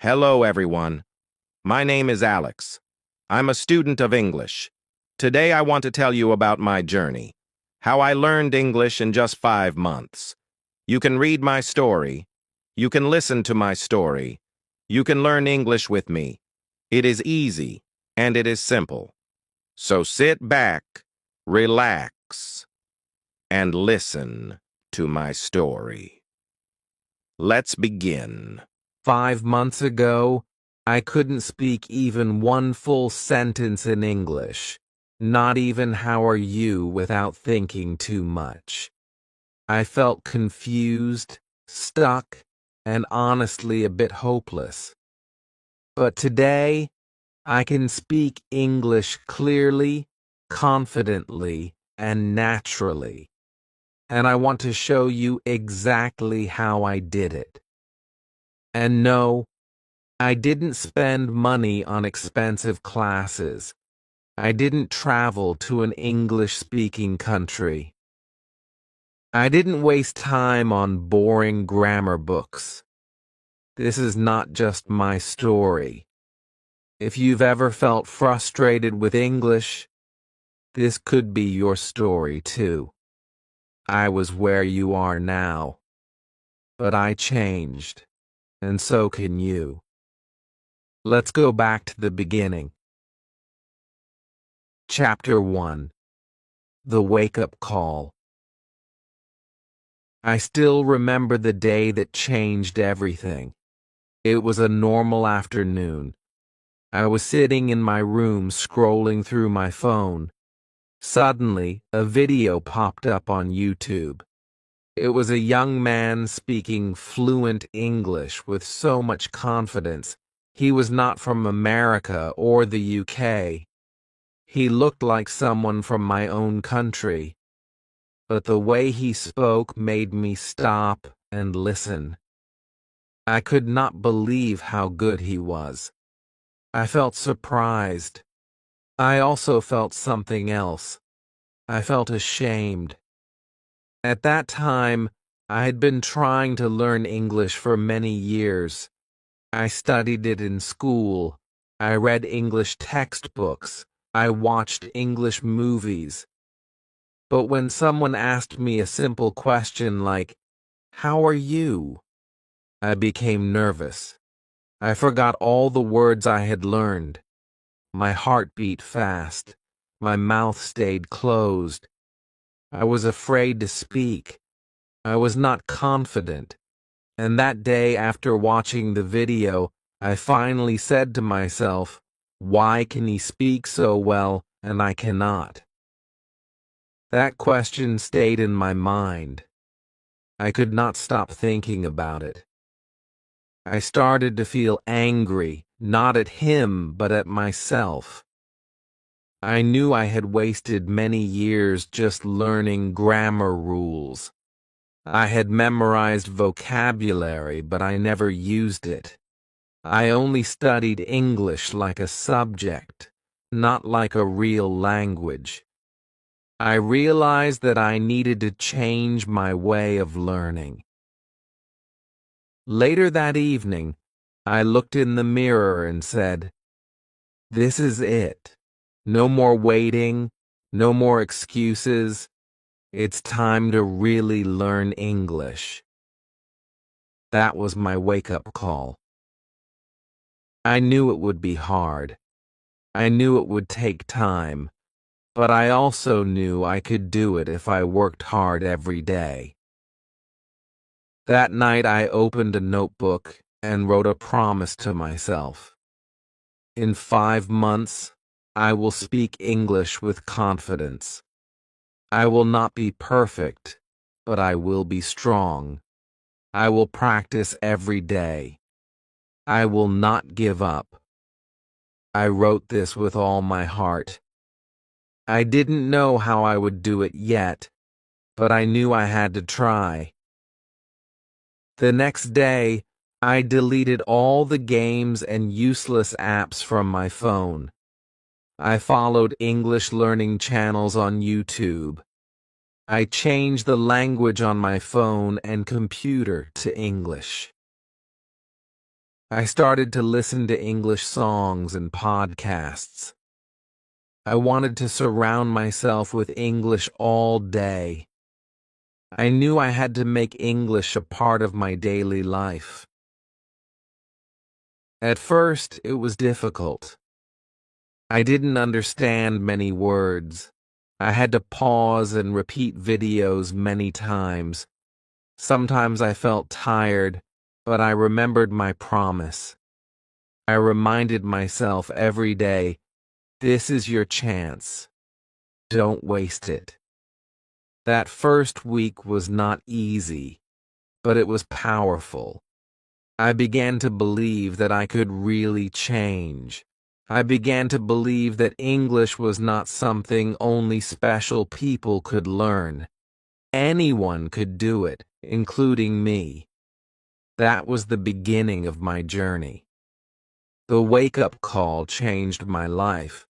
Hello, everyone. My name is Alex. I'm a student of English. Today I want to tell you about my journey, how I learned English in just 5 months. You can read my story. You can listen to my story. You can learn English with me. It is easy, and it is simple. So sit back, relax, and listen to my story. Let's begin. 5 months ago, I couldn't speak even one full sentence in English, not even "how are you" without thinking too much. I felt confused, stuck, and honestly a bit hopeless. But today, I can speak English clearly, confidently, and naturally. And I want to show you exactly how I did it. And no, I didn't spend money on expensive classes. I didn't travel to an English-speaking country. I didn't waste time on boring grammar books. This is not just my story. If you've ever felt frustrated with English, this could be your story too. I was where you are now. But I changed, and so can you. Let's go back to the beginning. Chapter 1. The Wake-Up Call. I still remember the day that changed everything. It was a normal afternoon. I was sitting in my room scrolling through my phone. Suddenly, a video popped up on YouTube. It was a young man speaking fluent English with so much confidence. He was not from America or the UK. He looked like someone from my own country. But the way he spoke made me stop and listen. I could not believe how good he was. I felt surprised. I also felt something else. I felt ashamed. At that time, I had been trying to learn English for many years. I studied it in school. I read English textbooks. I watched English movies. But when someone asked me a simple question like, "How are you?" I became nervous. I forgot all the words I had learned. My heart beat fast. My mouth stayed closed. I was afraid to speak. I was not confident. And that day, after watching the video, I finally said to myself, "Why can he speak so well and I cannot?" That question stayed in my mind. I could not stop thinking about it. I started to feel angry, not at him, but at myself. I knew I had wasted many years just learning grammar rules. I had memorized vocabulary, but I never used it. I only studied English like a subject, not like a real language. I realized that I needed to change my way of learning. Later that evening, I looked in the mirror and said, "This is it. No more waiting, no more excuses. It's time to really learn English." That was my wake-up call. I knew it would be hard. I knew it would take time. But I also knew I could do it if I worked hard every day. That night I opened a notebook and wrote a promise to myself. In 5 months, I will speak English with confidence. I will not be perfect, but I will be strong. I will practice every day. I will not give up. I wrote this with all my heart. I didn't know how I would do it yet, but I knew I had to try. The next day, I deleted all the games and useless apps from my phone. I followed English learning channels on YouTube. I changed the language on my phone and computer to English. I started to listen to English songs and podcasts. I wanted to surround myself with English all day. I knew I had to make English a part of my daily life. At first, it was difficult. I didn't understand many words. I had to pause and repeat videos many times. Sometimes I felt tired, but I remembered my promise. I reminded myself every day, this is your chance. Don't waste it. That first week was not easy, but it was powerful. I began to believe that I could really change. I began to believe that English was not something only special people could learn. Anyone could do it, including me. That was the beginning of my journey. The wake-up call changed my life.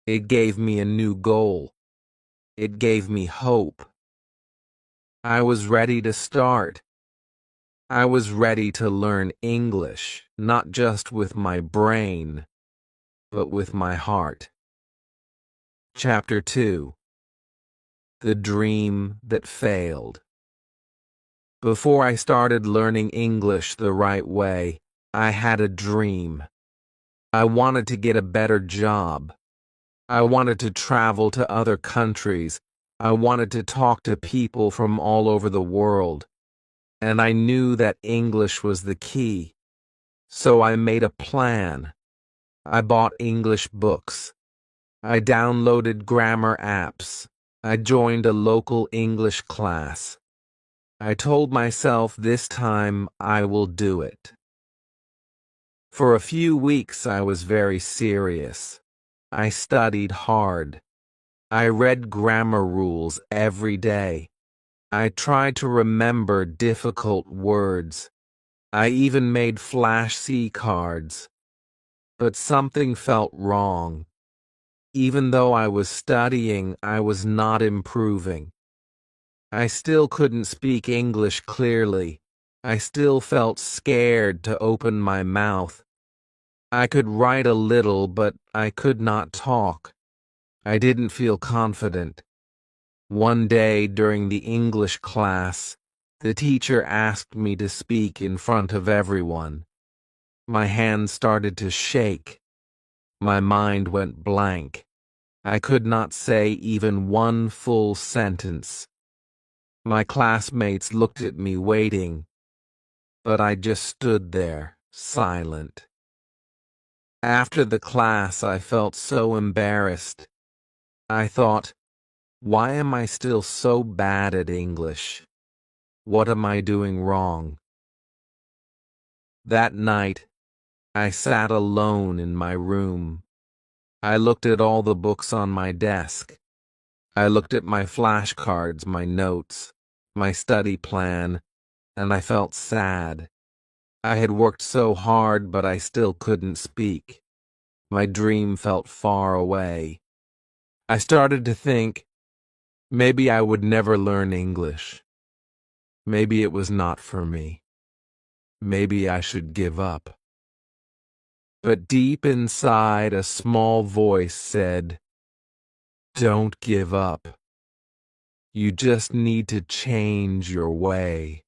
It gave me a new goal. It gave me hope. I was ready to start. I was ready to learn English, not just with my brain, but with my heart. Chapter 2. The Dream That Failed. Before I started learning English the right way, I had a dream. I wanted to get a better job. I wanted to travel to other countries. I wanted to talk to people from all over the world. And I knew that English was the key. So I made a plan. I bought English books. I downloaded grammar apps. I joined a local English class. I told myself this time I will do it. For a few weeks I was very serious. I studied hard. I read grammar rules every day. I tried to remember difficult words. I even made flash cards. But something felt wrong. Even though I was studying, I was not improving. I still couldn't speak English clearly. I still felt scared to open my mouth. I could write a little, but I could not talk. I didn't feel confident. One day during the English class, the teacher asked me to speak in front of everyone. My hands started to shake. My mind went blank. I could not say even one full sentence. My classmates looked at me waiting, but I just stood there, silent. After the class, I felt so embarrassed. I thought, why am I still so bad at English? What am I doing wrong? That night, I sat alone in my room. I looked at all the books on my desk. I looked at my flashcards, my notes, my study plan, and I felt sad. I had worked so hard, but I still couldn't speak. My dream felt far away. I started to think, maybe I would never learn English. Maybe it was not for me. Maybe I should give up. But deep inside, a small voice said, don't give up. You just need to change your way.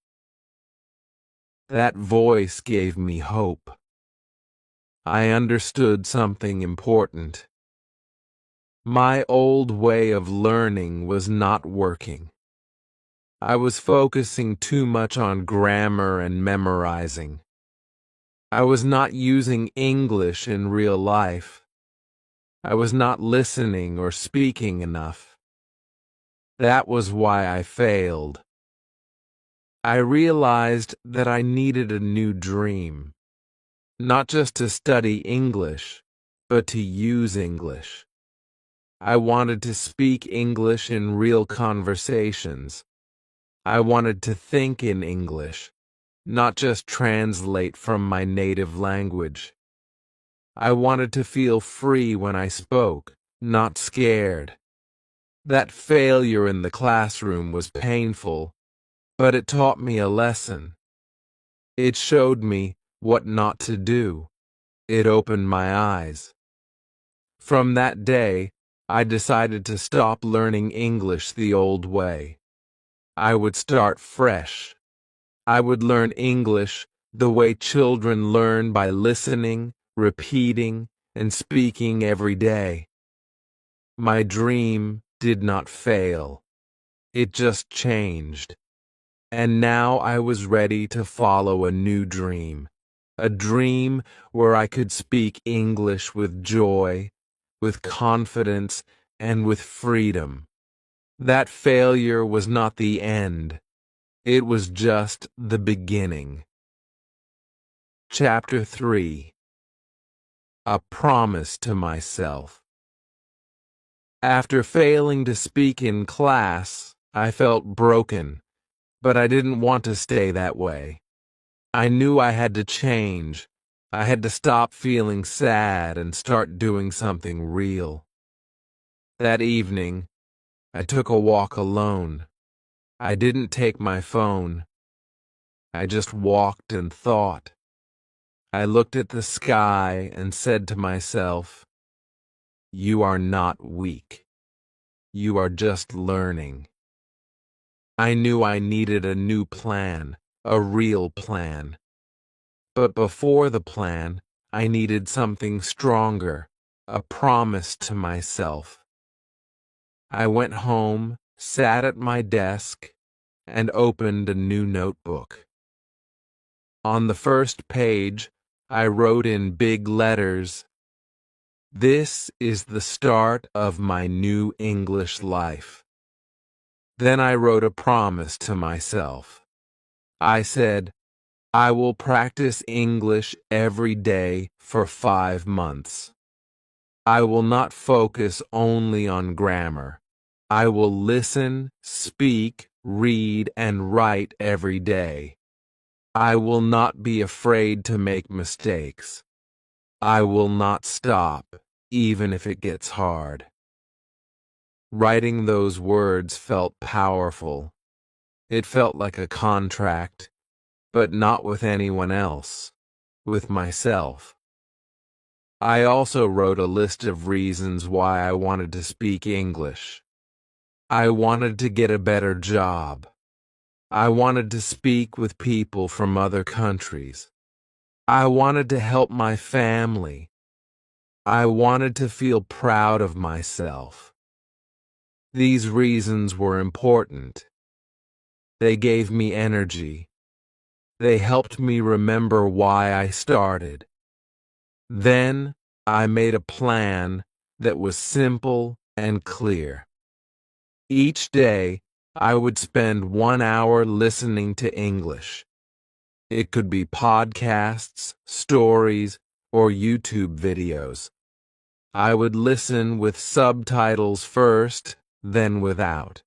That voice gave me hope. I understood something important. My old way of learning was not working. I was focusing too much on grammar and memorizing. I was not using English in real life. I was not listening or speaking enough. That was why I failed. I realized that I needed a new dream, not just to study English, but to use English. I wanted to speak English in real conversations. I wanted to think in English, not just translate from my native language. I wanted to feel free when I spoke, not scared. That failure in the classroom was painful, but it taught me a lesson. It showed me what not to do. It opened my eyes. From that day, I decided to stop learning English the old way. I would start fresh. I would learn English the way children learn, by listening, repeating, and speaking every day. My dream did not fail. It just changed. And now I was ready to follow a new dream. A dream where I could speak English with joy, with confidence, and with freedom. That failure was not the end. It was just the beginning. Chapter 3. A Promise to Myself. After failing to speak in class, I felt broken, but I didn't want to stay that way. I knew I had to change. I had to stop feeling sad and start doing something real. That evening, I took a walk alone. I didn't take my phone. I just walked and thought. I looked at the sky and said to myself, "You are not weak. You are just learning." I knew I needed a new plan, a real plan. But before the plan, I needed something stronger, a promise to myself. I went home, sat at my desk, and opened a new notebook. On the first page, I wrote in big letters, "This is the start of my new English life." Then I wrote a promise to myself. I said, "I will practice English every day for 5 months. I will not focus only on grammar. I will listen, speak, read, and write every day. I will not be afraid to make mistakes. I will not stop, even if it gets hard." Writing those words felt powerful. It felt like a contract, but not with anyone else, with myself. I also wrote a list of reasons why I wanted to speak English. I wanted to get a better job. I wanted to speak with people from other countries. I wanted to help my family. I wanted to feel proud of myself. These reasons were important. They gave me energy. They helped me remember why I started. Then I made a plan that was simple and clear. Each day, I would spend 1 hour listening to English. It could be podcasts, stories, or YouTube videos. I would listen with subtitles first, then without.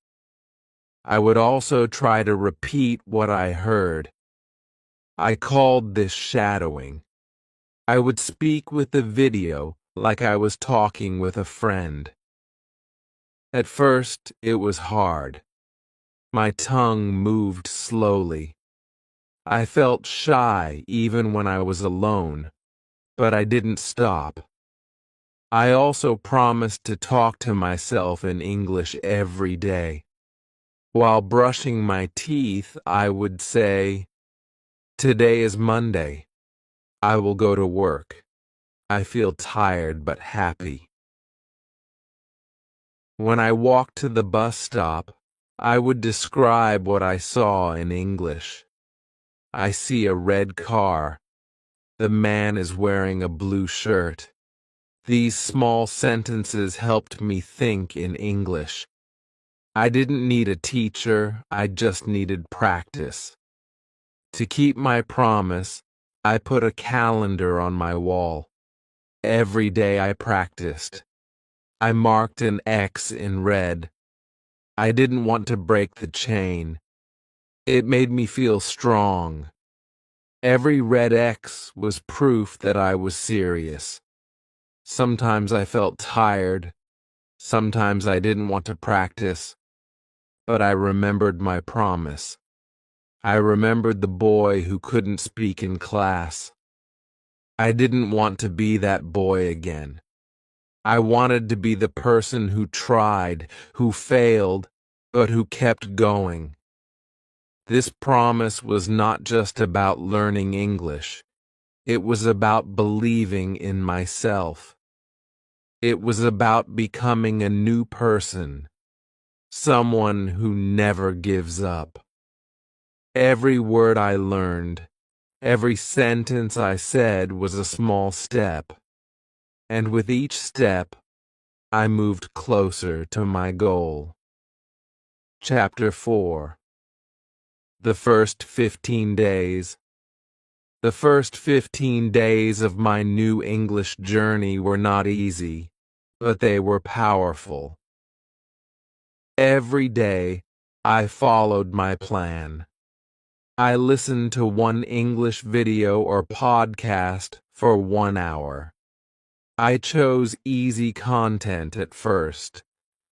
I would also try to repeat what I heard. I called this shadowing. I would speak with the video like I was talking with a friend. At first, it was hard. My tongue moved slowly. I felt shy even when I was alone, but I didn't stop. I also promised to talk to myself in English every day. While brushing my teeth, I would say, "Today is Monday. I will go to work. I feel tired but happy." When I walked to the bus stop, I would describe what I saw in English. "I see a red car. The man is wearing a blue shirt." These small sentences helped me think in English. I didn't need a teacher, I just needed practice. To keep my promise, I put a calendar on my wall. Every day I practiced. I marked an X in red. I didn't want to break the chain. It made me feel strong. Every red X was proof that I was serious. Sometimes I felt tired. Sometimes I didn't want to practice. But I remembered my promise. I remembered the boy who couldn't speak in class. I didn't want to be that boy again. I wanted to be the person who tried, who failed, but who kept going. This promise was not just about learning English. It was about believing in myself. It was about becoming a new person, someone who never gives up. Every word I learned, every sentence I said was a small step. And with each step, I moved closer to my goal. Chapter 4. The First 15 Days. The first 15 days of my new English journey were not easy, but they were powerful. Every day, I followed my plan. I listened to one English video or podcast for 1 hour. I chose easy content at first,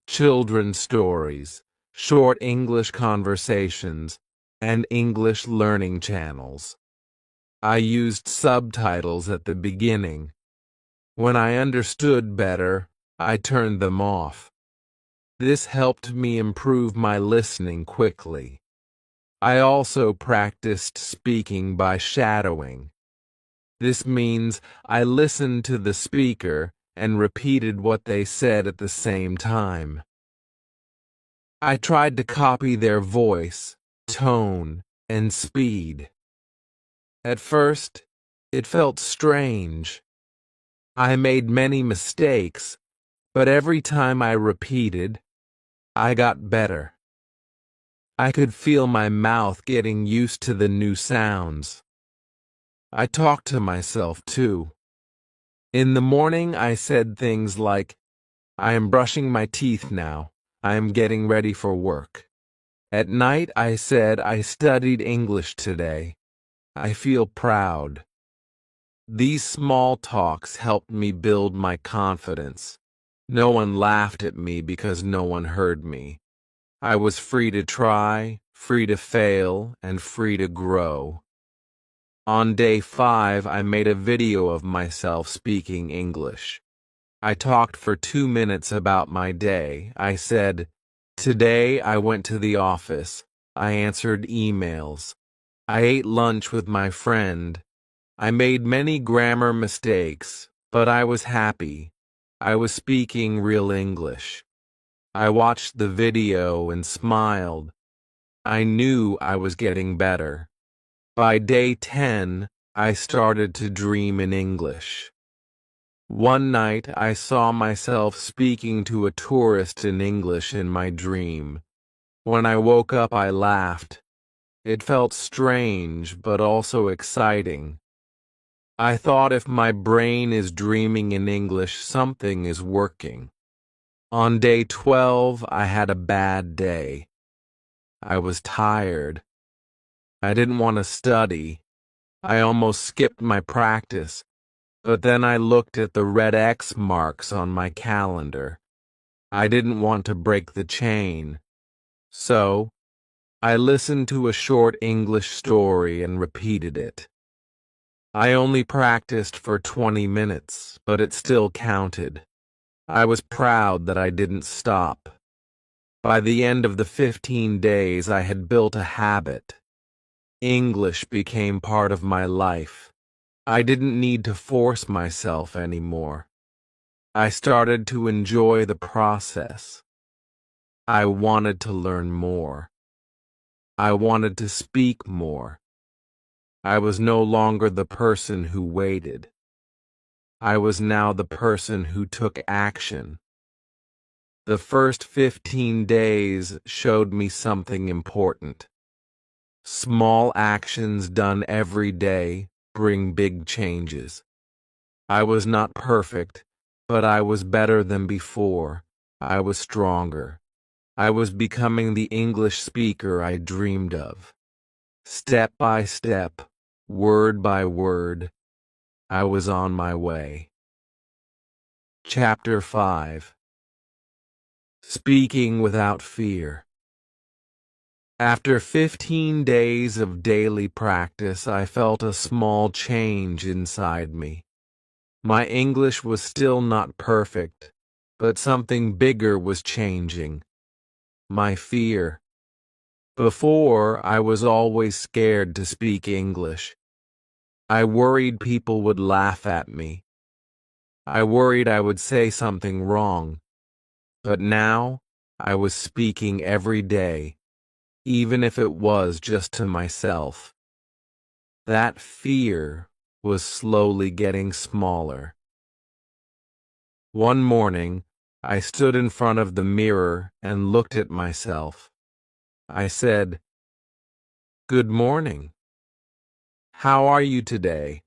children's stories, short English conversations, and English learning channels. I used subtitles at the beginning. When I understood better, I turned them off. This helped me improve my listening quickly. I also practiced speaking by shadowing. This means I listened to the speaker and repeated what they said at the same time. I tried to copy their voice, tone, and speed. At first, it felt strange. I made many mistakes, but every time I repeated, I got better. I could feel my mouth getting used to the new sounds. I talked to myself too. In the morning, I said things like, "I am brushing my teeth now. I am getting ready for work." At night, I said, "I studied English today. I feel proud." These small talks helped me build my confidence. No one laughed at me because no one heard me. I was free to try, free to fail, and free to grow. On day 5, I made a video of myself speaking English. I talked for 2 minutes about my day. I said, "Today I went to the office. I answered emails. I ate lunch with my friend. I made many grammar mistakes, but I was happy. I was speaking real English." I watched the video and smiled. I knew I was getting better. By day 10, I started to dream in English. One night, I saw myself speaking to a tourist in English in my dream. When I woke up, I laughed. It felt strange, but also exciting. I thought if my brain is dreaming in English, something is working. On day 12, I had a bad day. I was tired. I didn't want to study. I almost skipped my practice, but then I looked at the red X marks on my calendar. I didn't want to break the chain. So, I listened to a short English story and repeated it. I only practiced for 20 minutes, but it still counted. I was proud that I didn't stop. By the end of the 15 days, I had built a habit. English became part of my life. I didn't need to force myself anymore. I started to enjoy the process. I wanted to learn more. I wanted to speak more. I was no longer the person who waited. I was now the person who took action. The first 15 days showed me something important. Small actions done every day bring big changes. I was not perfect, but I was better than before. I was stronger. I was becoming the English speaker I dreamed of. Step by step, word by word, I was on my way. Chapter 5. Speaking without fear. After 15 days of daily practice, I felt a small change inside me. My English was still not perfect, but something bigger was changing. My fear. Before, I was always scared to speak English. I worried people would laugh at me. I worried I would say something wrong. But now, I was speaking every day, even if it was just to myself. That fear was slowly getting smaller. One morning, I stood in front of the mirror and looked at myself. I said, "Good morning. How are you today?"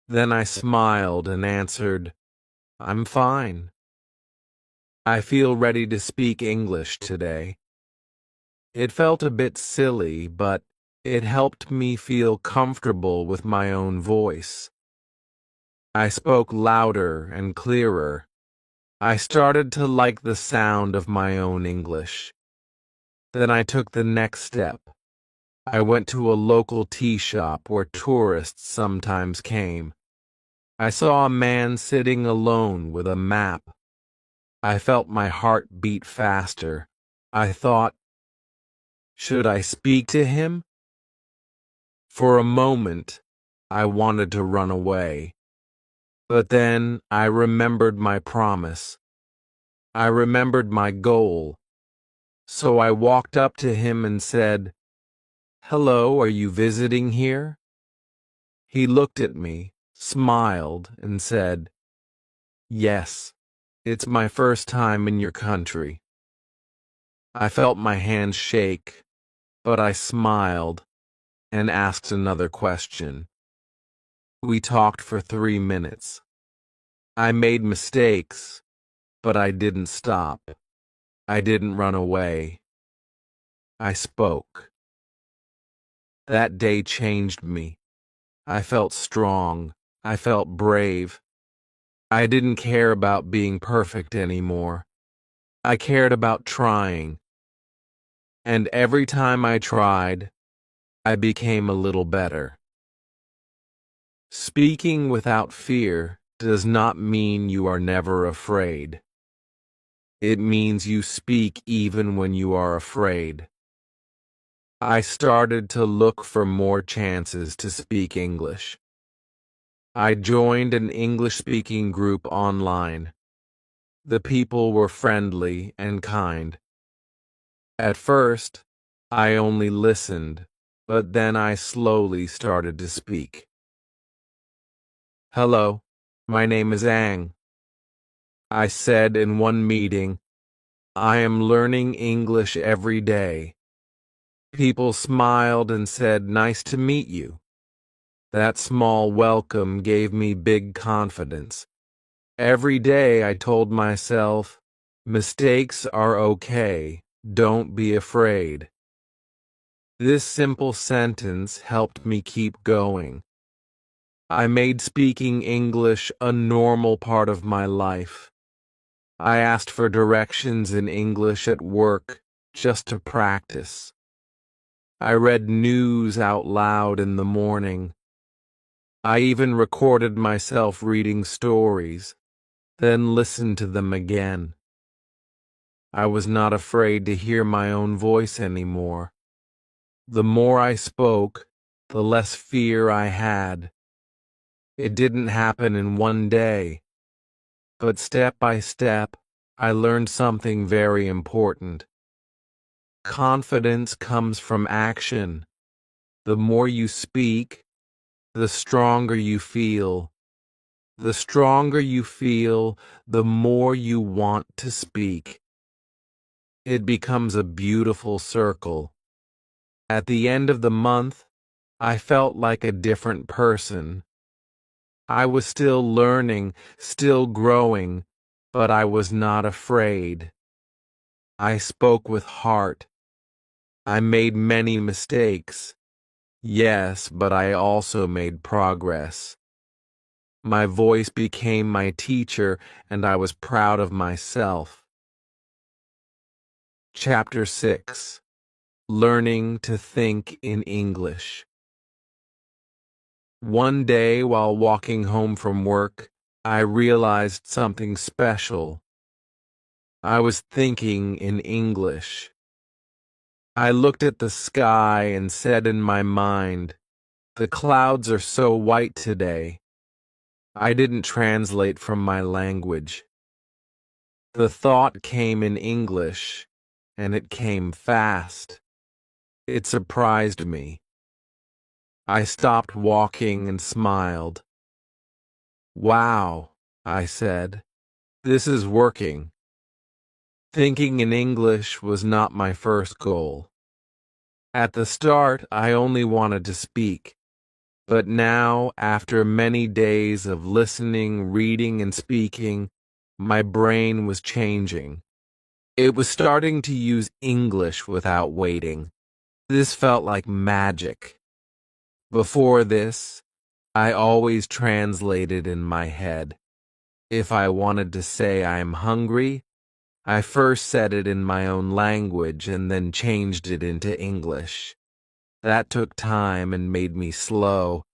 Then I smiled and answered, "I'm fine. I feel ready to speak English today." It felt a bit silly, but it helped me feel comfortable with my own voice. I spoke louder and clearer. I started to like the sound of my own English. Then I took the next step. I went to a local tea shop where tourists sometimes came. I saw a man sitting alone with a map. I felt my heart beat faster. I thought, should I speak to him? For a moment, I wanted to run away. But then I remembered my promise. I remembered my goal. So I walked up to him and said, "Hello, are you visiting here?" He looked at me, smiled, and said, "Yes, it's my first time in your country." I felt my hand shake, but I smiled and asked another question. We talked for 3 minutes. I made mistakes, but I didn't stop. I didn't run away. I spoke. That day changed me. I felt strong. I felt brave. I didn't care about being perfect anymore. I cared about trying. And every time I tried, I became a little better. Speaking without fear does not mean you are never afraid. It means you speak even when you are afraid. I started to look for more chances to speak English. I joined an English-speaking group online. The people were friendly and kind. At first, I only listened, but then I slowly started to speak. "Hello, my name is Ang," I said in one meeting. "I am learning English every day." People smiled and said, "Nice to meet you." That small welcome gave me big confidence. Every day I told myself, mistakes are okay, don't be afraid. This simple sentence helped me keep going. I made speaking English a normal part of my life. I asked for directions in English at work just to practice. I read news out loud in the morning. I even recorded myself reading stories, then listened to them again. I was not afraid to hear my own voice anymore. The more I spoke, the less fear I had. It didn't happen in one day, but step by step, I learned something very important. Confidence comes from action. The more you speak, the stronger you feel. The stronger you feel, the more you want to speak. It becomes a beautiful circle. At the end of the month, I felt like a different person. I was still learning, still growing, but I was not afraid. I spoke with heart. I made many mistakes. Yes, but I also made progress. My voice became my teacher, and I was proud of myself. Chapter 6 Learning to think in English. One day while walking home from work, I realized something special. I was thinking in English. I looked at the sky and said in my mind, "The clouds are so white today." I didn't translate from my language. The thought came in English, and it came fast. It surprised me. I stopped walking and smiled. "Wow," I said, "this is working." Thinking in English was not my first goal. At the start, I only wanted to speak. But now, after many days of listening, reading, and speaking, my brain was changing. It was starting to use English without waiting. This felt like magic. Before this, I always translated in my head. If I wanted to say I'm hungry, I first said it in my own language and then changed it into English. That took time and made me slow.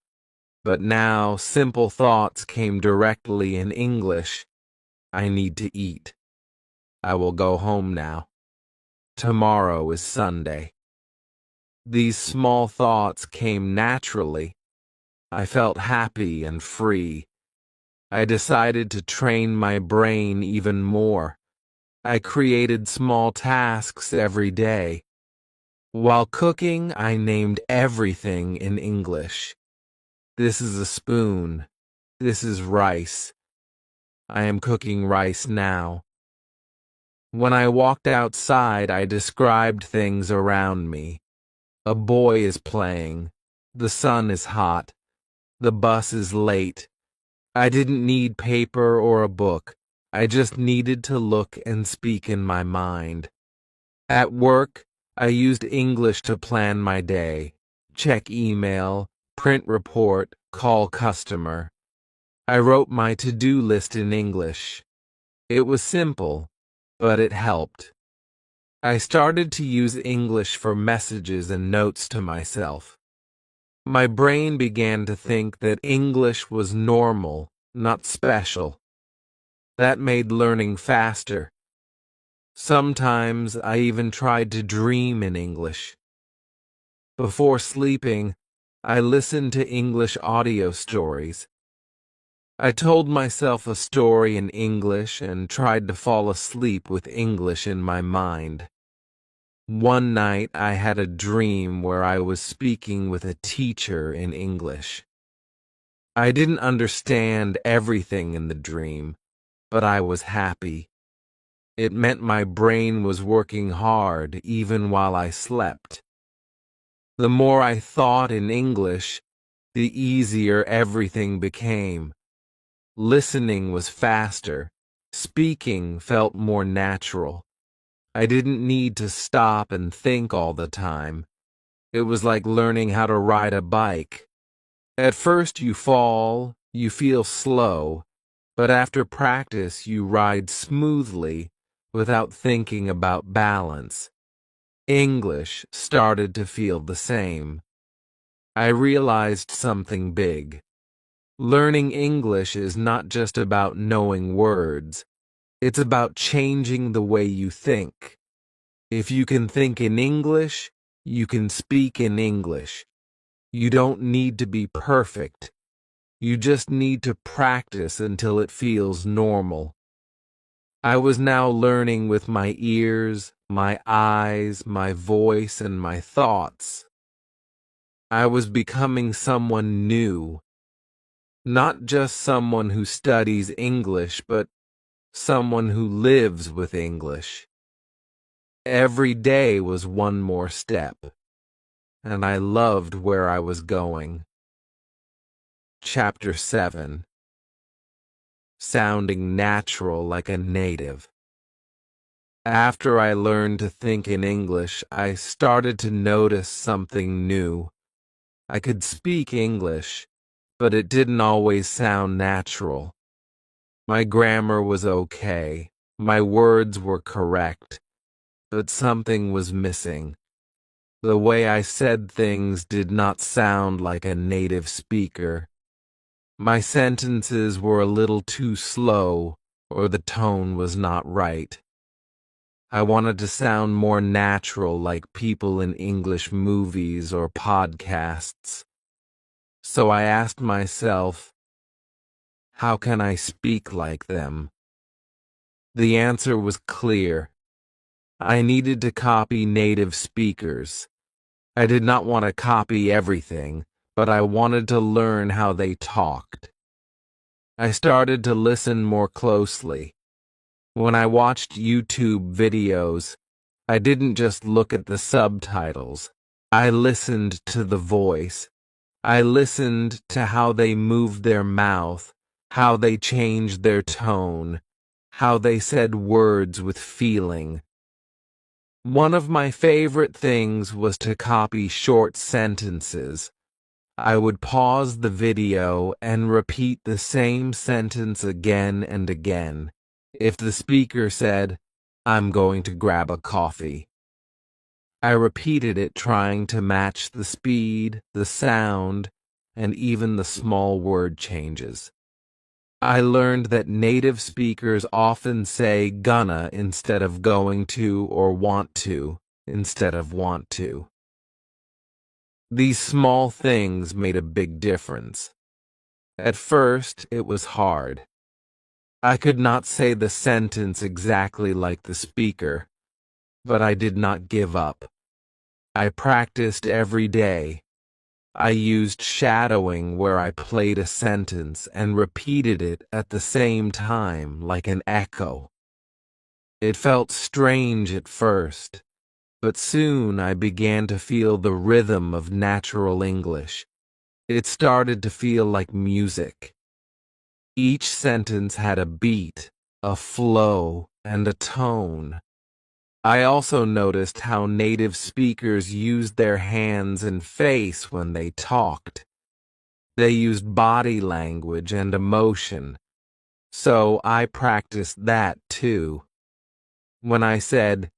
But now simple thoughts came directly in English. I need to eat. I will go home now. Tomorrow is Sunday. These small thoughts came naturally. I felt happy and free. I decided to train my brain even more. I created small tasks every day. While cooking, I named everything in English. This is a spoon. This is rice. I am cooking rice now. When I walked outside, I described things around me. A boy is playing. The sun is hot. The bus is late. I didn't need paper or a book. I just needed to look and speak in my mind. At work, I used English to plan my day. Check email, print report, call customer. I wrote my to-do list in English. It was simple, but it helped. I started to use English for messages and notes to myself. My brain began to think that English was normal, not special. That made learning faster. Sometimes I even tried to dream in English. Before sleeping, I listened to English audio stories. I told myself a story in English and tried to fall asleep with English in my mind. One night I had a dream where I was speaking with a teacher in English. I didn't understand everything in the dream, but I was happy. It meant my brain was working hard even while I slept. The more I thought in English, the easier everything became. Listening was faster. Speaking felt more natural. I didn't need to stop and think all the time. It was like learning how to ride a bike. At first you fall, you feel slow, but after practice you ride smoothly without thinking about balance. English started to feel the same. I realized something big. Learning English is not just about knowing words. It's about changing the way you think. If you can think in English, you can speak in English. You don't need to be perfect. You just need to practice until it feels normal. I was now learning with my ears, my eyes, my voice, and my thoughts. I was becoming someone new. Not just someone who studies English, but someone who lives with English. Every day was one more step, and I loved where I was going. Chapter 7. Sounding natural like a native. After I learned to think in English, I started to notice something new. I could speak English, but it didn't always sound natural. My grammar was okay, my words were correct, but something was missing. The way I said things did not sound like a native speaker. My sentences were a little too slow, or the tone was not right. I wanted to sound more natural, like people in English movies or podcasts. So I asked myself, how can I speak like them? The answer was clear. I needed to copy native speakers. I did not want to copy everything, but I wanted to learn how they talked. I started to listen more closely. When I watched YouTube videos, I didn't just look at the subtitles. I listened to the voice. I listened to how they moved their mouth, how they changed their tone, how they said words with feeling. One of my favorite things was to copy short sentences. I would pause the video and repeat the same sentence again and again. If the speaker said, "I'm going to grab a coffee," I repeated it, trying to match the speed, the sound, and even the small word changes. I learned that native speakers often say gonna instead of going to, or want to instead of want to. These small things made a big difference. At first, it was hard. I could not say the sentence exactly like the speaker, but I did not give up. I practiced every day. I used shadowing, where I played a sentence and repeated it at the same time like an echo. It felt strange at first, but soon I began to feel the rhythm of natural English. It started to feel like music. Each sentence had a beat, a flow, and a tone. I also noticed how native speakers used their hands and face when they talked. They used body language and emotion, so I practiced that too. When I said,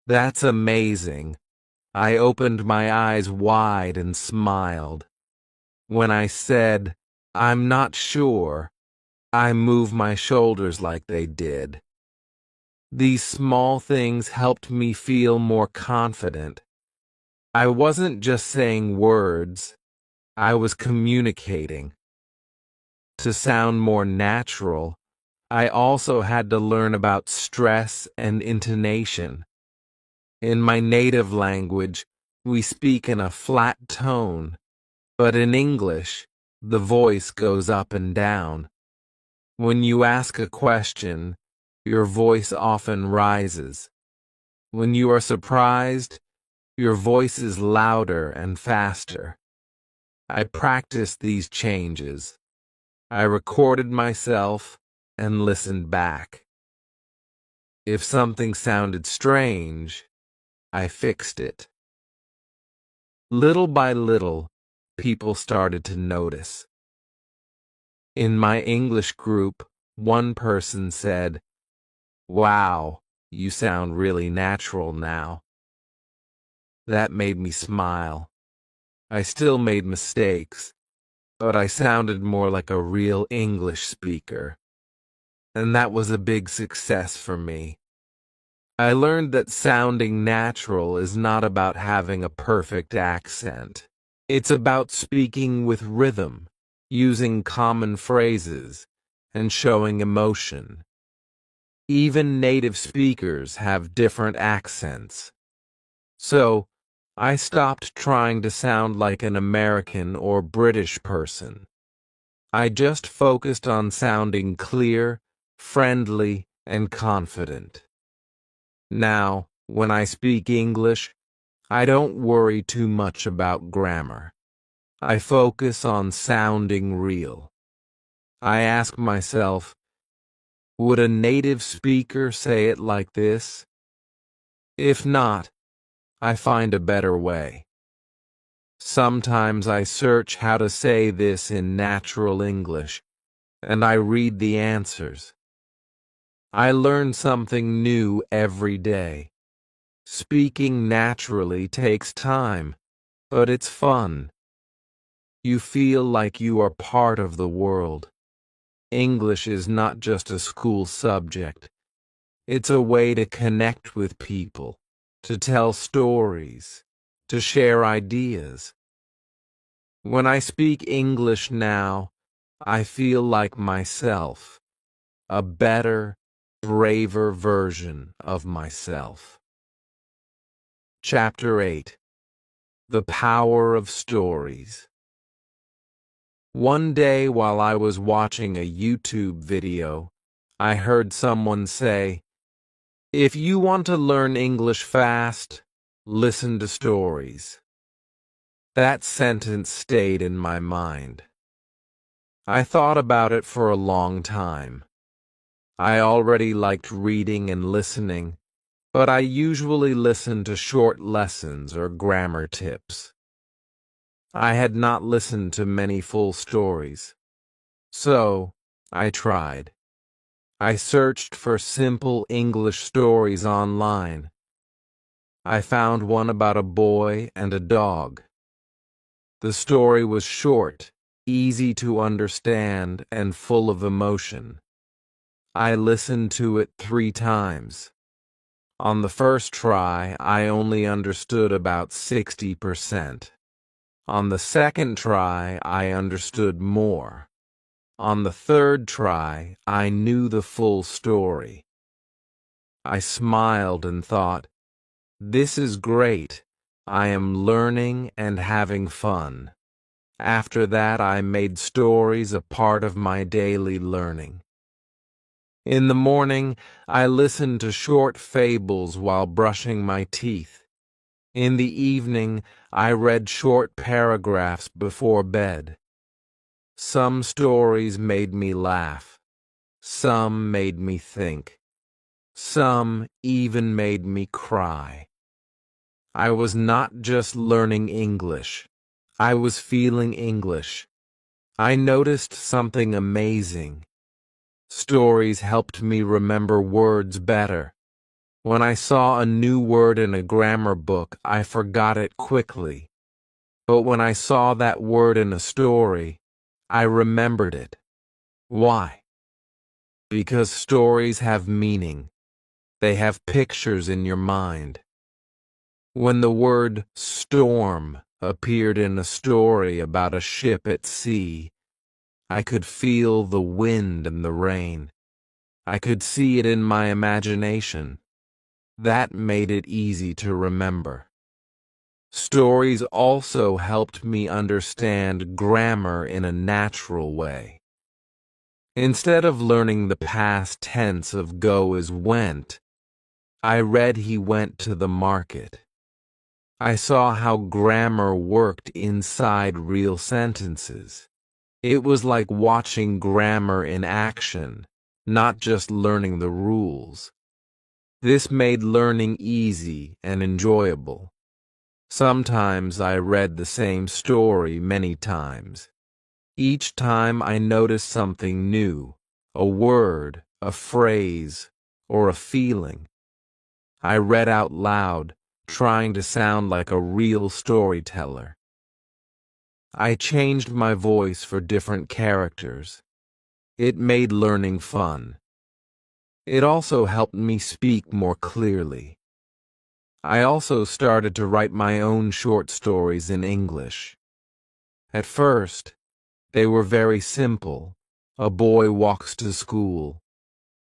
"That's amazing," I opened my eyes wide and smiled. When I said, "I'm not sure," I moved my shoulders like they did. These small things helped me feel more confident. I wasn't just saying words, I was communicating. To sound more natural, I also had to learn about stress and intonation. In my native language, we speak in a flat tone, but in English, the voice goes up and down. When you ask a question, your voice often rises. When you are surprised, your voice is louder and faster. I practiced these changes. I recorded myself and listened back. If something sounded strange, I fixed it. Little by little, people started to notice. In my English group, one person said, "Wow, you sound really natural now." That made me smile. I still made mistakes, but I sounded more like a real English speaker. And that was a big success for me. I learned that sounding natural is not about having a perfect accent. It's about speaking with rhythm, using common phrases, and showing emotion. Even native speakers have different accents. So, I stopped trying to sound like an American or British person. I just focused on sounding clear, friendly, and confident. Now, when I speak English, I don't worry too much about grammar. I focus on sounding real. I ask myself, would a native speaker say it like this? If not, I find a better way. Sometimes I search how to say this in natural English, and I read the answers. I learn something new every day. Speaking naturally takes time, but it's fun. You feel like you are part of the world. English is not just a school subject. It's a way to connect with people, to tell stories, to share ideas. When I speak English now, I feel like myself, a better, braver version of myself. Chapter 8: The Power of Stories. One day while I was watching a YouTube video, I heard someone say, "If you want to learn English fast, listen to stories." That sentence stayed in my mind. I thought about it for a long time. I already liked reading and listening, but I usually listened to short lessons or grammar tips. I had not listened to many full stories. So, I tried. I searched for simple English stories online. I found one about a boy and a dog. The story was short, easy to understand, and full of emotion. I listened to it 3 times. On the first try, I only understood about 60%. On the second try, I understood more. On the third try, I knew the full story. I smiled and thought, "This is great. I am learning and having fun." After that, I made stories a part of my daily learning. In the morning, I listened to short fables while brushing my teeth. In the evening, I read short paragraphs before bed. Some stories made me laugh. Some made me think. Some even made me cry. I was not just learning English. I was feeling English. I noticed something amazing. Stories helped me remember words better. When I saw a new word in a grammar book, I forgot it quickly. But when I saw that word in a story, I remembered it. Why? Because stories have meaning. They have pictures in your mind. When the word storm appeared in a story about a ship at sea, I could feel the wind and the rain. I could see it in my imagination. That made it easy to remember. Stories also helped me understand grammar in a natural way. Instead of learning the past tense of go is went, I read he went to the market. I saw how grammar worked inside real sentences. It was like watching grammar in action, not just learning the rules. This made learning easy and enjoyable. Sometimes I read the same story many times. Each time I noticed something new, a word, a phrase, or a feeling. I read out loud, trying to sound like a real storyteller. I changed my voice for different characters. It made learning fun. It also helped me speak more clearly. I also started to write my own short stories in English. At first, they were very simple. A boy walks to school.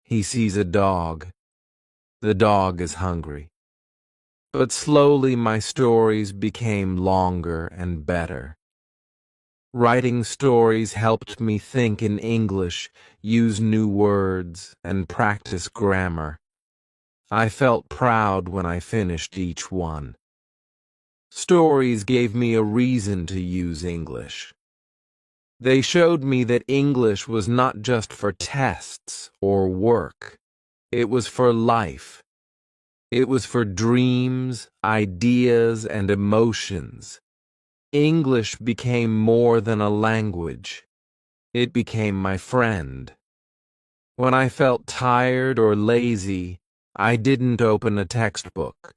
He sees a dog. The dog is hungry. But slowly my stories became longer and better. Writing stories helped me think in English, use new words, and practice grammar. I felt proud when I finished each one. Stories gave me a reason to use English. They showed me that English was not just for tests or work. It was for life. It was for dreams, ideas, and emotions. English became more than a language. It became my friend. When I felt tired or lazy, I didn't open a textbook.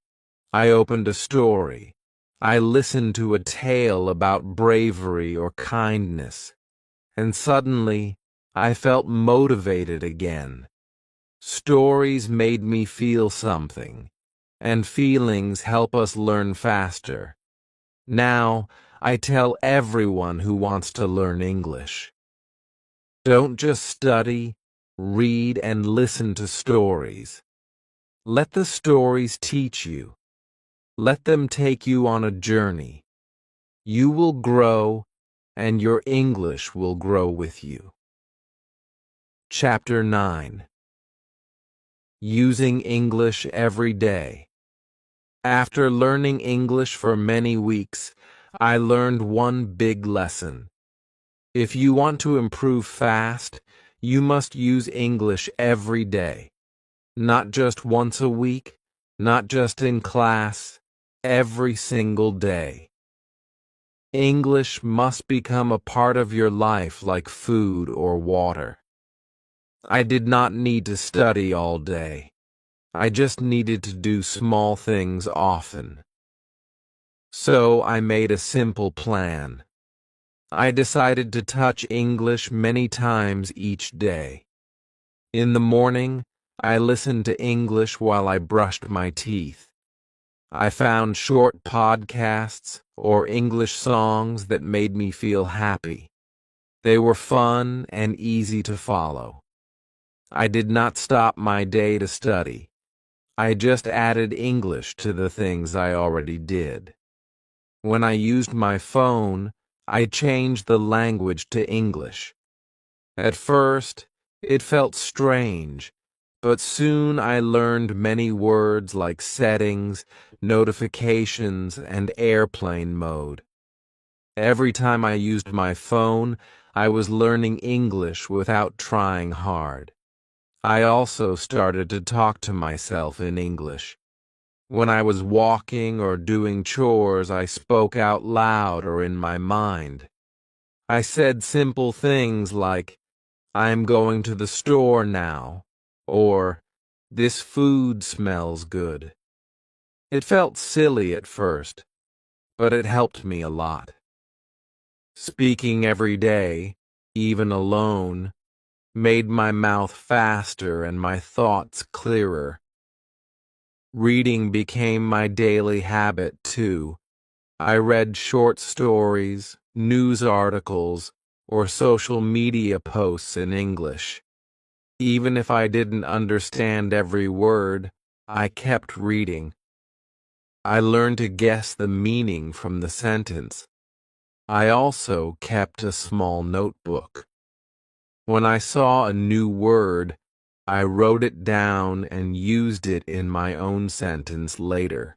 I opened a story. I listened to a tale about bravery or kindness, and suddenly I felt motivated again. Stories made me feel something, and feelings help us learn faster. Now, I tell everyone who wants to learn English. Don't just study, read and listen to stories. Let the stories teach you. Let them take you on a journey. You will grow, and your English will grow with you. Chapter 9. Using English every day. After learning English for many weeks, I learned one big lesson. If you want to improve fast, you must use English every day. Not just once a week, not just in class, every single day. English must become a part of your life like food or water. I did not need to study all day. I just needed to do small things often. So I made a simple plan. I decided to touch English many times each day. In the morning, I listened to English while I brushed my teeth. I found short podcasts or English songs that made me feel happy. They were fun and easy to follow. I did not stop my day to study. I just added English to the things I already did. When I used my phone, I changed the language to English. At first, it felt strange, but soon I learned many words like settings, notifications, and airplane mode. Every time I used my phone, I was learning English without trying hard. I also started to talk to myself in English. When I was walking or doing chores, I spoke out loud or in my mind. I said simple things like, "I'm going to the store now," or "This food smells good." It felt silly at first, but it helped me a lot. Speaking every day, even alone, made my mouth faster and my thoughts clearer. Reading became my daily habit, too. I read short stories, news articles, or social media posts in English. Even if I didn't understand every word, I kept reading. I learned to guess the meaning from the sentence. I also kept a small notebook. When I saw a new word, I wrote it down and used it in my own sentence later.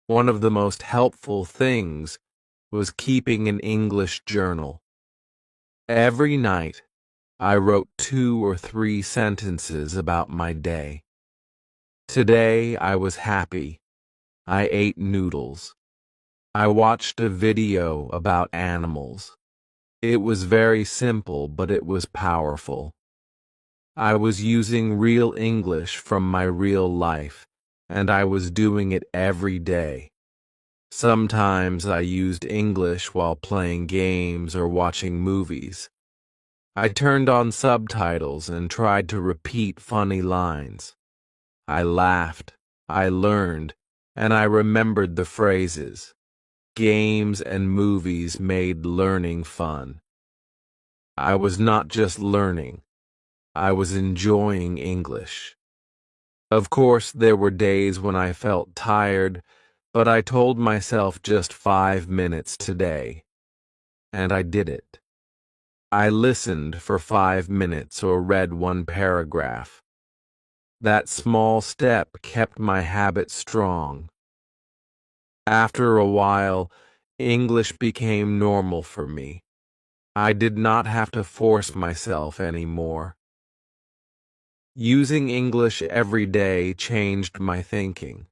One of the most helpful things was keeping an English journal. Every night, I wrote 2 or 3 sentences about my day. Today, I was happy. I ate noodles. I watched a video about animals. It was very simple, but it was powerful. I was using real English from my real life, and I was doing it every day. Sometimes I used English while playing games or watching movies. I turned on subtitles and tried to repeat funny lines. I laughed, I learned, and I remembered the phrases. Games and movies made learning fun. I was not just learning. I was enjoying English. Of course, there were days when I felt tired, but I told myself just 5 minutes today. And I did it. I listened for 5 minutes or read one paragraph. That small step kept my habit strong. After a while, English became normal for me. I did not have to force myself anymore. Using English every day changed my thinking.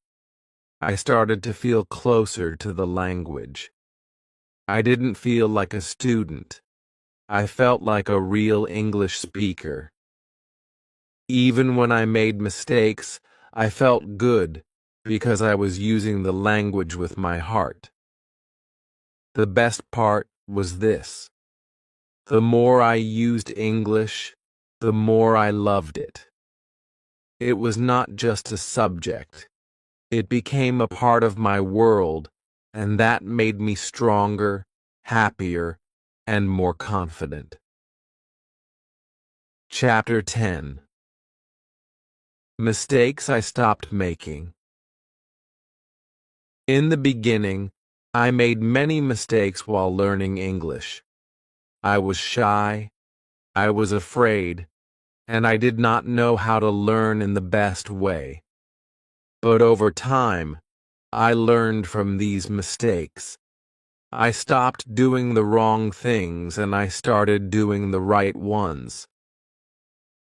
I started to feel closer to the language. I didn't feel like a student. I felt like a real English speaker. Even when I made mistakes, I felt good because I was using the language with my heart. The best part was this: the more I used English, the more I loved it. It was not just a subject. It became a part of my world, and that made me stronger, happier, and more confident. Chapter 10. Mistakes I stopped making. In the beginning, I made many mistakes while learning English. I was shy, I was afraid, and I did not know how to learn in the best way. But over time, I learned from these mistakes. I stopped doing the wrong things and I started doing the right ones.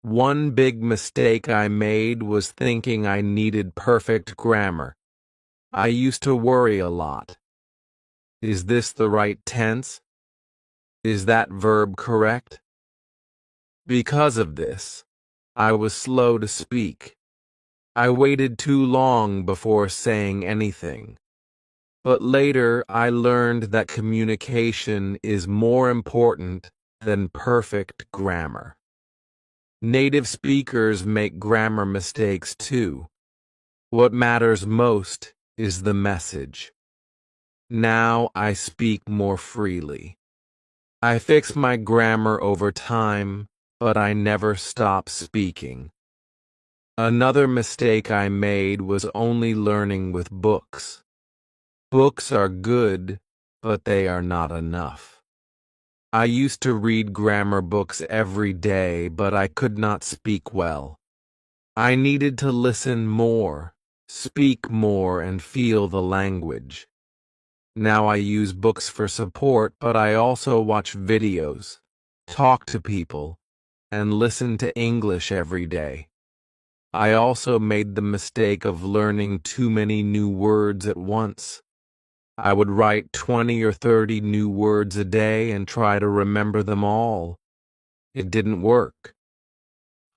One big mistake I made was thinking I needed perfect grammar. I used to worry a lot. Is this the right tense? Is that verb correct? Because of this, I was slow to speak. I waited too long before saying anything. But later, I learned that communication is more important than perfect grammar. Native speakers make grammar mistakes too. What matters most is the message. Now I speak more freely. I fix my grammar over time, but I never stop speaking. Another mistake I made was only learning with books. Books are good, but they are not enough. I used to read grammar books every day, but I could not speak well. I needed to listen more, speak more, and feel the language. Now I use books for support, but I also watch videos, talk to people, and listen to English every day. I also made the mistake of learning too many new words at once. I would write 20 or 30 new words a day and try to remember them all. It didn't work.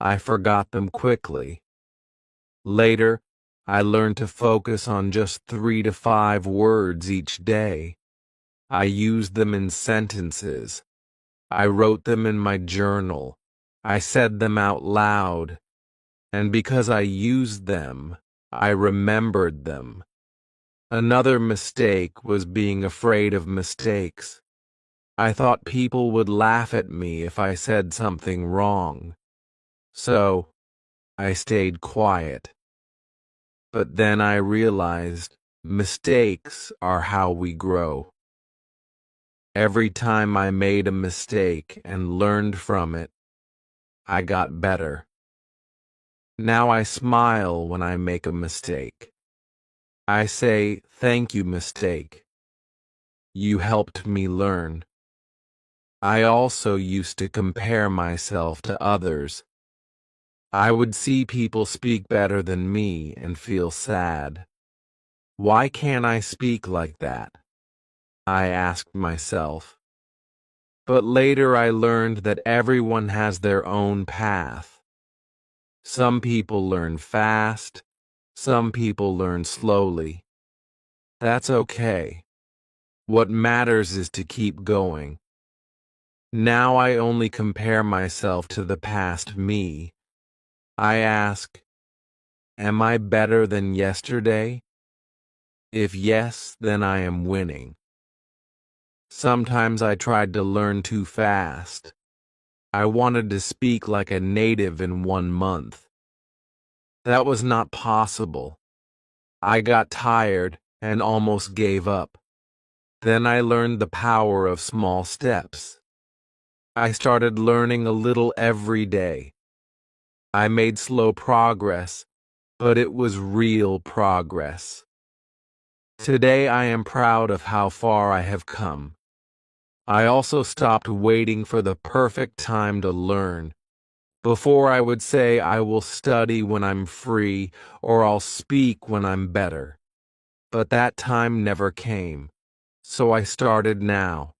I forgot them quickly. Later, I learned to focus on just 3 to 5 words each day. I used them in sentences. I wrote them in my journal. I said them out loud. And because I used them, I remembered them. Another mistake was being afraid of mistakes. I thought people would laugh at me if I said something wrong. So, I stayed quiet. But then I realized mistakes are how we grow. Every time I made a mistake and learned from it, I got better. Now I smile when I make a mistake. I say, "Thank you, mistake. You helped me learn." I also used to compare myself to others. I would see people speak better than me and feel sad. Why can't I speak like that? I asked myself. But later I learned that everyone has their own path. Some people learn fast, some people learn slowly. That's okay. What matters is to keep going. Now I only compare myself to the past me. I ask, am I better than yesterday? If yes, then I am winning. Sometimes I tried to learn too fast. I wanted to speak like a native in 1 month. That was not possible. I got tired and almost gave up. Then I learned the power of small steps. I started learning a little every day. I made slow progress, but it was real progress. Today I am proud of how far I have come. I also stopped waiting for the perfect time to learn. Before I would say I will study when I'm free or I'll speak when I'm better. But that time never came. So I started now.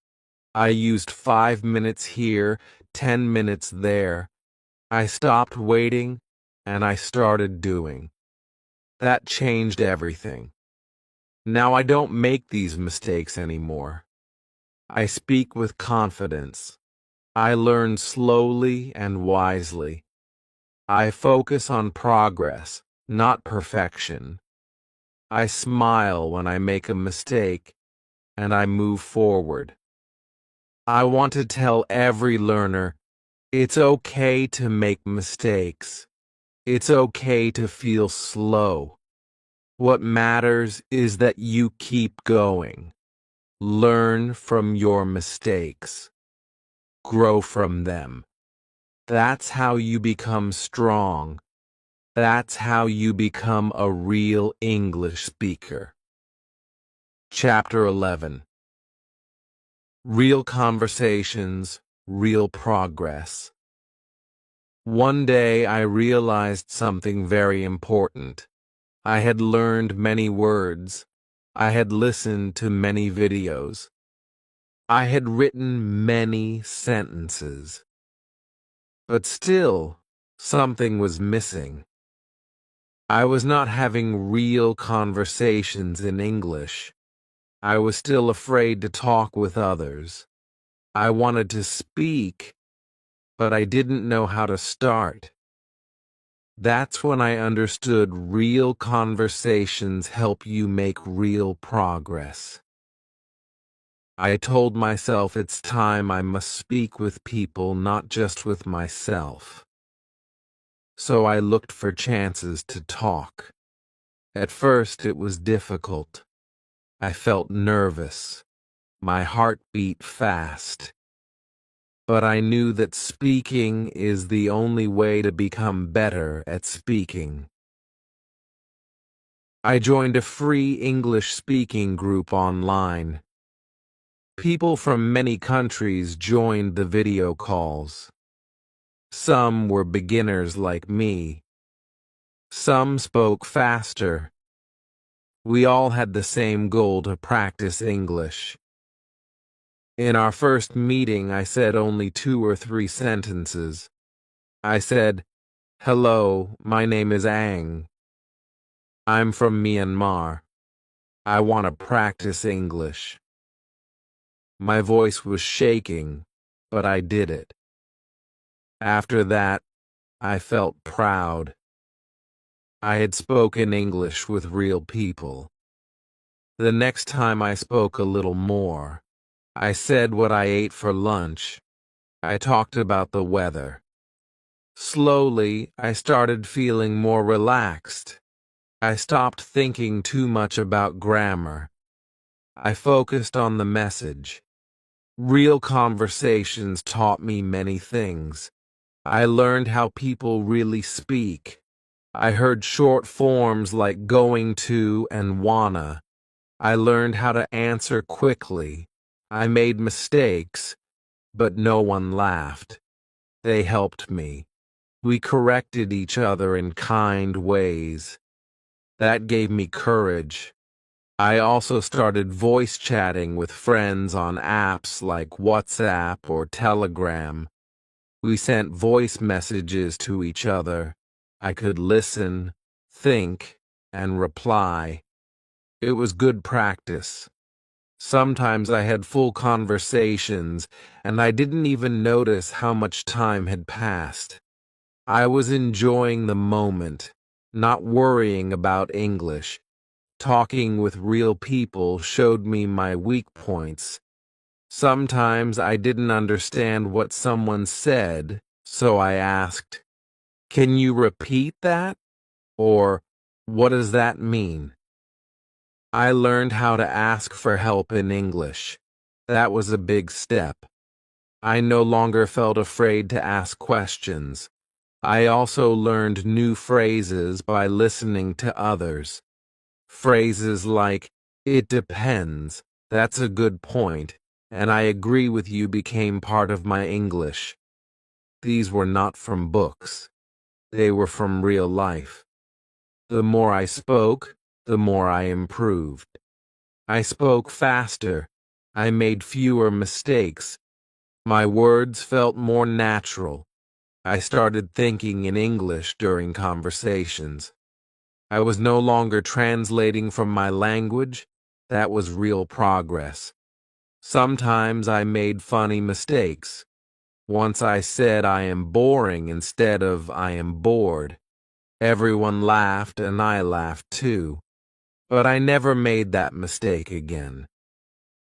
I used 5 minutes here, 10 minutes there. I stopped waiting and I started doing. That changed everything. Now I don't make these mistakes anymore. I speak with confidence. I learn slowly and wisely. I focus on progress, not perfection. I smile when I make a mistake, and I move forward. I want to tell every learner, it's okay to make mistakes. It's okay to feel slow. What matters is that you keep going. Learn from your mistakes. Grow from them. That's how you become strong. That's how you become a real English speaker. Chapter 11. Real conversations, real progress. One day I realized something very important. I had learned many words. I had listened to many videos. I had written many sentences. But still, something was missing. I was not having real conversations in English. I was still afraid to talk with others. I wanted to speak, but I didn't know how to start. That's when I understood real conversations help you make real progress. I told myself it's time I must speak with people, not just with myself. So I looked for chances to talk. At first it was difficult. I felt nervous. My heart beat fast. But I knew that speaking is the only way to become better at speaking. I joined a free English speaking group online. People from many countries joined the video calls. Some were beginners like me. Some spoke faster. We all had the same goal to practice English. In our first meeting, I said only 2 or 3 sentences. I said, "Hello, my name is Ang. I'm from Myanmar. I want to practice English." My voice was shaking, but I did it. After that, I felt proud. I had spoken English with real people. The next time I spoke a little more. I said what I ate for lunch. I talked about the weather. Slowly, I started feeling more relaxed. I stopped thinking too much about grammar. I focused on the message. Real conversations taught me many things. I learned how people really speak. I heard short forms like going to and wanna. I learned how to answer quickly. I made mistakes, but no one laughed. They helped me. We corrected each other in kind ways. That gave me courage. I also started voice chatting with friends on apps like WhatsApp or Telegram. We sent voice messages to each other. I could listen, think, and reply. It was good practice. Sometimes I had full conversations, and I didn't even notice how much time had passed. I was enjoying the moment, not worrying about English. Talking with real people showed me my weak points. Sometimes I didn't understand what someone said, so I asked, "Can you repeat that?" Or, "What does that mean?" I learned how to ask for help in English. That was a big step. I no longer felt afraid to ask questions. I also learned new phrases by listening to others. Phrases like, "It depends," "That's a good point," and "I agree with you" became part of my English. These were not from books. They were from real life. The more I spoke, the more I improved. I spoke faster. I made fewer mistakes. My words felt more natural. I started thinking in English during conversations. I was no longer translating from my language. That was real progress. Sometimes I made funny mistakes. Once I said I am boring instead of I am bored. Everyone laughed and I laughed too. But I never made that mistake again.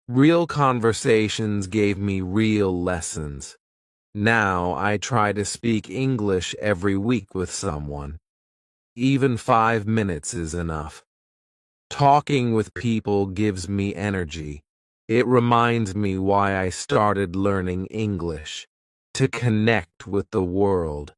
Real conversations gave me real lessons. Now I try to speak English every week with someone. Even 5 minutes is enough. Talking with people gives me energy. It reminds me why I started learning English. To connect with the world.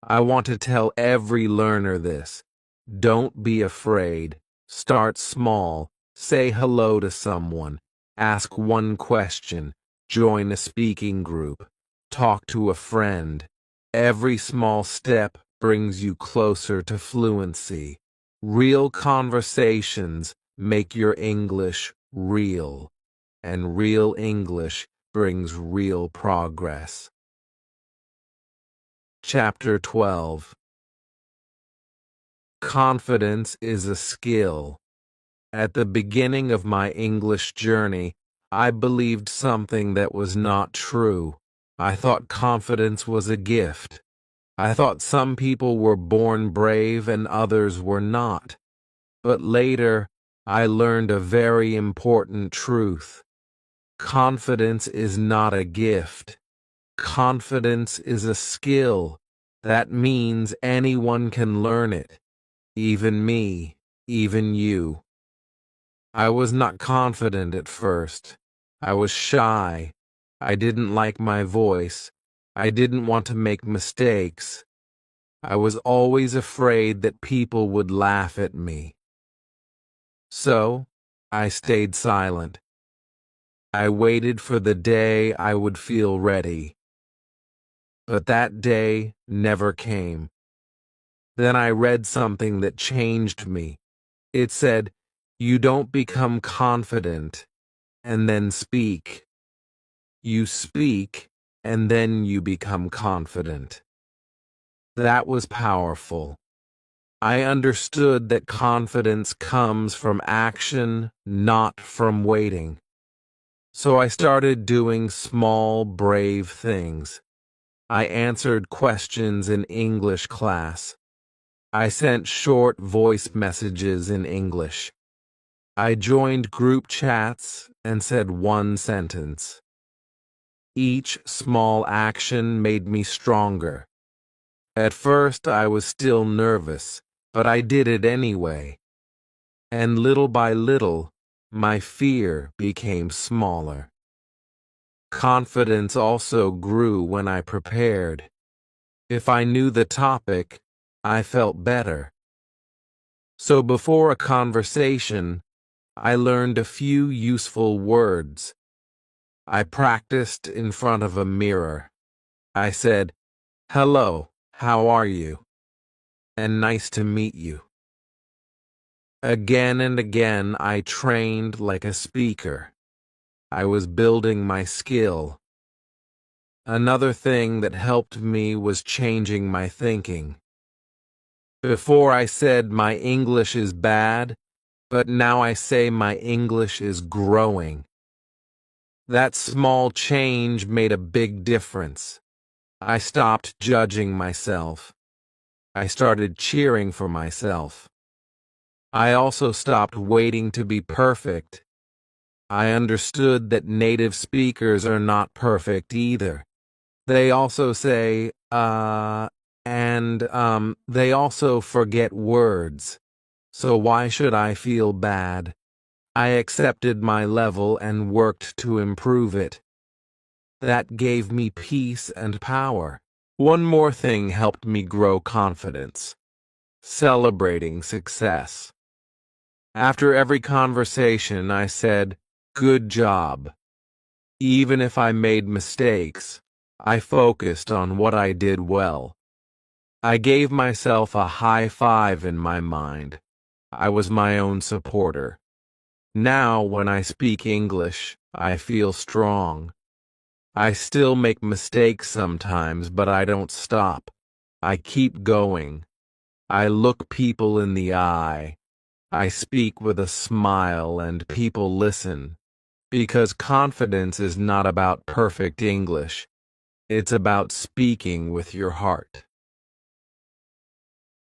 I want to tell every learner this. Don't be afraid. Start small. Say hello to someone. Ask one question. Join a speaking group. Talk to a friend. Every small step brings you closer to fluency. Real conversations make your English real. And real English brings real progress. Chapter 12. Confidence is a skill. At the beginning of my English journey, I believed something that was not true. I thought confidence was a gift. I thought some people were born brave and others were not. But later, I learned a very important truth. Confidence is not a gift. Confidence is a skill. That means anyone can learn it. Even me, even you. I was not confident at first. I was shy. I didn't like my voice. I didn't want to make mistakes. I was always afraid that people would laugh at me. So, I stayed silent. I waited for the day I would feel ready. But that day never came. Then I read something that changed me. It said, "You don't become confident and then speak. You speak and then you become confident." That was powerful. I understood that confidence comes from action, not from waiting. So I started doing small, brave things. I answered questions in English class. I sent short voice messages in English. I joined group chats and said one sentence. Each small action made me stronger. At first I was still nervous, but I did it anyway. And little by little, my fear became smaller. Confidence also grew when I prepared. If I knew the topic, I felt better. So before a conversation, I learned a few useful words. I practiced in front of a mirror. I said, "Hello, how are you?" and "Nice to meet you." Again and again, I trained like a speaker. I was building my skill. Another thing that helped me was changing my thinking. Before I said my English is bad, but now I say my English is growing. That small change made a big difference. I stopped judging myself. I started cheering for myself. I also stopped waiting to be perfect. I understood that native speakers are not perfect either. They also say, they also forget words. So why should I feel bad? I accepted my level and worked to improve it. That gave me peace and power. One more thing helped me grow confidence. Celebrating success. After every conversation, I said, "Good job." Even if I made mistakes, I focused on what I did well. I gave myself a high five in my mind. I was my own supporter. Now, when I speak English, I feel strong. I still make mistakes sometimes, but I don't stop. I keep going. I look people in the eye. I speak with a smile and people listen. Because confidence is not about perfect English. It's about speaking with your heart.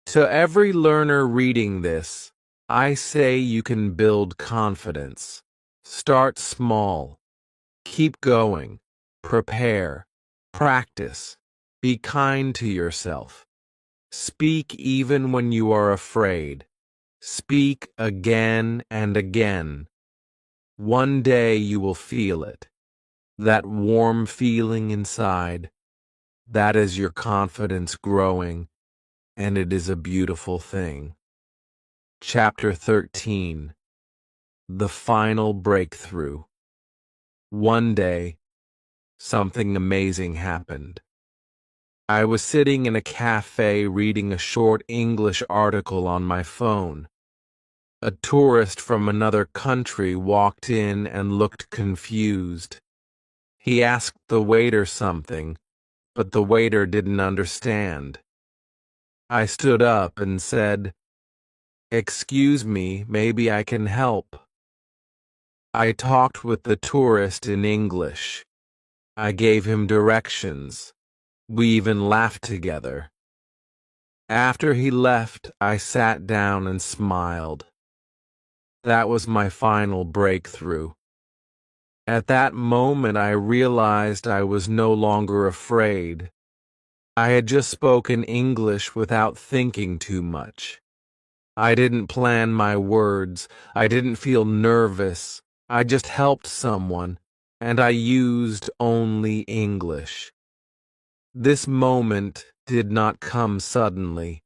To every learner reading this, I say you can build confidence. Start small. Keep going. Prepare. Practice. Be kind to yourself. Speak even when you are afraid. Speak again and again. One day you will feel it. That warm feeling inside. That is your confidence growing, and it is a beautiful thing. Chapter 13. The Final Breakthrough. One day, something amazing happened. I was sitting in a cafe reading a short English article on my phone. A tourist from another country walked in and looked confused. He asked the waiter something, but the waiter didn't understand. I stood up and said, "Excuse me, maybe I can help." I talked with the tourist in English. I gave him directions. We even laughed together. After he left, I sat down and smiled. That was my final breakthrough. At that moment, I realized I was no longer afraid. I had just spoken English without thinking too much. I didn't plan my words. I didn't feel nervous. I just helped someone, and I used only English. This moment did not come suddenly.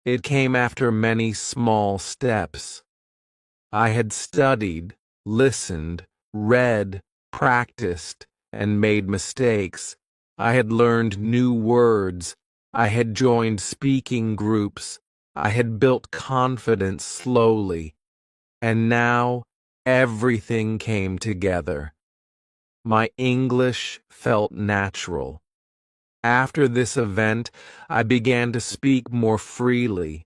It came after many small steps. I had studied, listened, read, practiced, and made mistakes. I had learned new words. I had joined speaking groups. I had built confidence slowly. And now everything came together. My English felt natural. After this event, I began to speak more freely.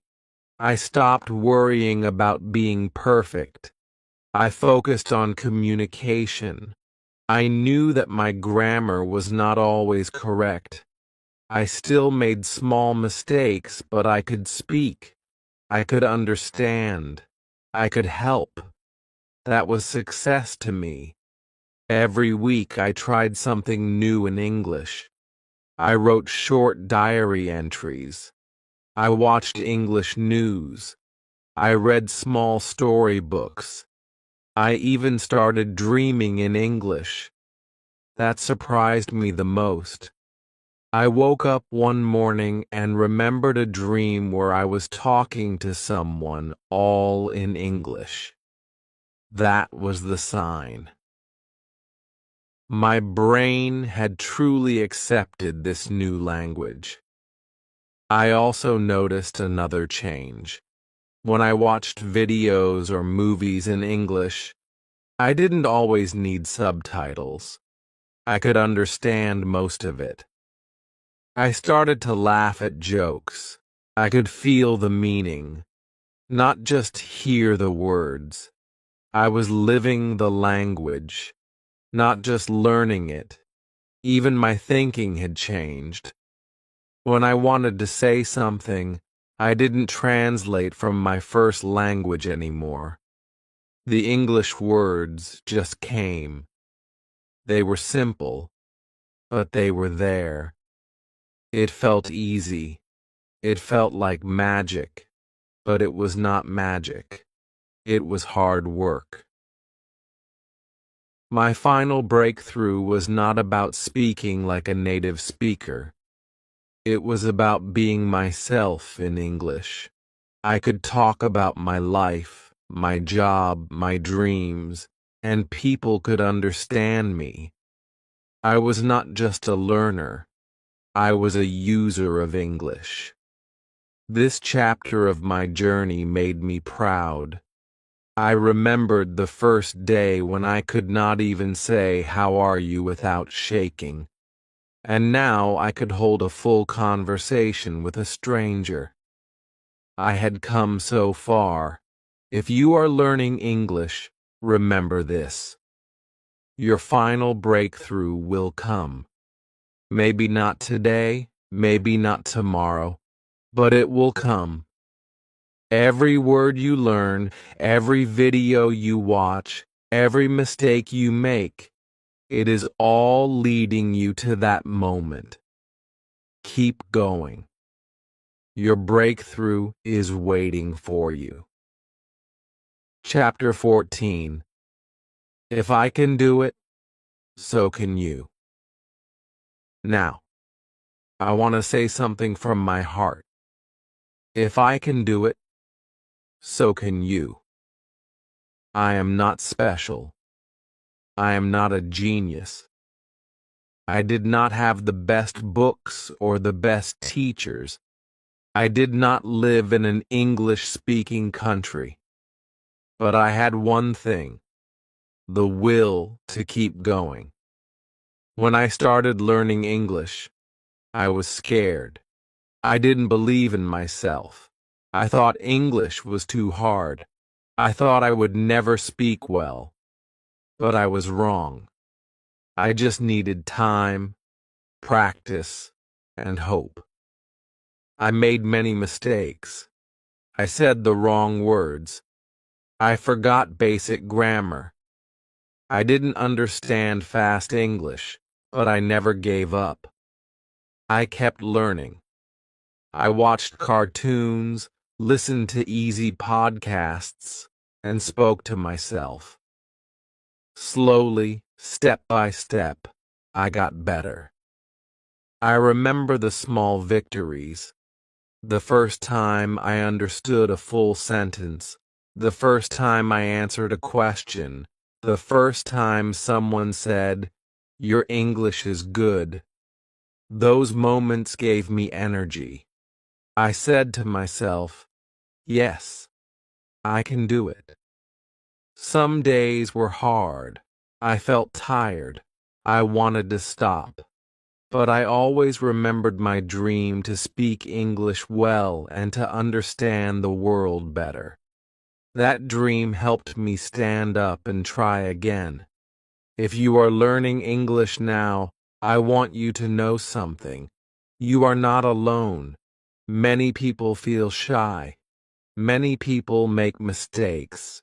I stopped worrying about being perfect. I focused on communication. I knew that my grammar was not always correct. I still made small mistakes, but I could speak. I could understand. I could help. That was success to me. Every week I tried something new in English. I wrote short diary entries. I watched English news. I read small storybooks. I even started dreaming in English. That surprised me the most. I woke up one morning and remembered a dream where I was talking to someone all in English. That was the sign. My brain had truly accepted this new language. I also noticed another change. When I watched videos or movies in English, I didn't always need subtitles. I could understand most of it. I started to laugh at jokes. I could feel the meaning, not just hear the words. I was living the language, not just learning it. Even my thinking had changed. When I wanted to say something, I didn't translate from my first language anymore. The English words just came. They were simple, but they were there. It felt easy. It felt like magic, but it was not magic. It was hard work. My final breakthrough was not about speaking like a native speaker. It was about being myself in English. I could talk about my life, my job, my dreams, and people could understand me. I was not just a learner. I was a user of English. This chapter of my journey made me proud. I remembered the first day when I could not even say, "How are you?" without shaking. And now I could hold a full conversation with a stranger. I had come so far. If you are learning English, remember this. Your final breakthrough will come. Maybe not today, maybe not tomorrow, but it will come. Every word you learn, every video you watch, every mistake you make, it is all leading you to that moment. Keep going. Your breakthrough is waiting for you. Chapter 14. If I can do it, so can you. Now, I want to say something from my heart. If I can do it, so can you. I am not special. I am not a genius. I did not have the best books or the best teachers. I did not live in an English-speaking country. But I had one thing, the will to keep going. When I started learning English, I was scared. I didn't believe in myself. I thought English was too hard. I thought I would never speak well. But I was wrong. I just needed time, practice, and hope. I made many mistakes. I said the wrong words. I forgot basic grammar. I didn't understand fast English, but I never gave up. I kept learning. I watched cartoons, listened to easy podcasts, and spoke to myself. Slowly, step by step, I got better. I remember the small victories. The first time I understood a full sentence. The first time I answered a question. The first time someone said, "Your English is good." Those moments gave me energy. I said to myself, "Yes, I can do it." Some days were hard. I felt tired. I wanted to stop. But I always remembered my dream to speak English well and to understand the world better. That dream helped me stand up and try again. If you are learning English now, I want you to know something. You are not alone. Many people feel shy. Many people make mistakes.